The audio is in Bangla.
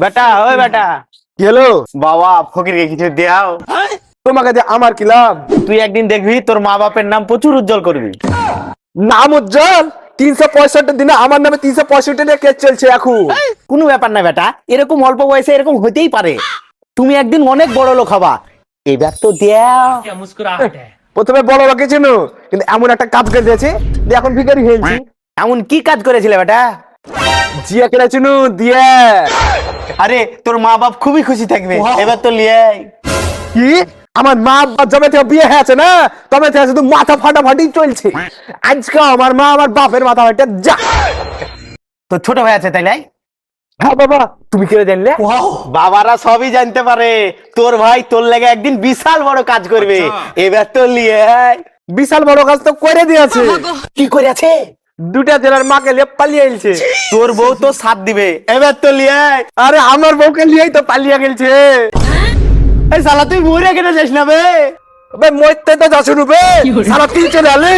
বেটা ওই বেটা কি হলো? বাবা ফকিরকে কিছু দেও। তোমাকে দিয়ে আমার কি লাভ? তুই একদিন দেখবি তোর মা বাপের নাম প্রচুর উজ্জ্বল করবি। নাম উজ্জ্বল? 365 দিনে আমার নামে 365 কেস চলছে এখন। কোনো ব্যাপার না বেটা, এরকম অল্প বয়সে এরকম হতেই পারে। তুমি একদিন অনেক বড় লোক হবা, এবার তো দেও। প্রথমে বড় লোকে ছিল, কিন্তু এমন একটা কাজ করে দিয়েছে যে এখন ভিখারি হয়েছি। এমন কি কাজ করেছিলে বেটা? জিয়া কেনা চিনু দিয়ে। আরে তোর মা বাপ খুবই খুশি থাকবে, এবার তো লিয়ে আয়। কি? আমার মা বাপ জবে থেকে বিয়ে হয়েছে না, তবে থেকে শুধু মাথা ফাটাফাটি চলছে। আজকে আমার মা আমার বাপের মাথা ফাটা যা। তো ছোট ভাই আছে তাইলে? হ্যাঁ বাবা, তুমি কে জানলে? বাবারা সবই জানতে পারে, তোর ভাই তোর লেগে একদিন বিশাল বড় কাজ করবে, এবার তো লিয়ে আয়। বিশাল বড় কাজ তো করে দিয়েছে। কি করে আছে? দুটা জেলার মাকে লিয়ে পালিয়ে গেছে। তোর বউ তো সাথ দিবে, এবার তো লিয়ে আয়। আরে আমার বউকে লিয়েই তো পালিয়ে গেছে। এই শালা তুই মরে কেটে যাস না বে? মরতে তো যাচ্ছ বে, সারা তুই চলে আলি।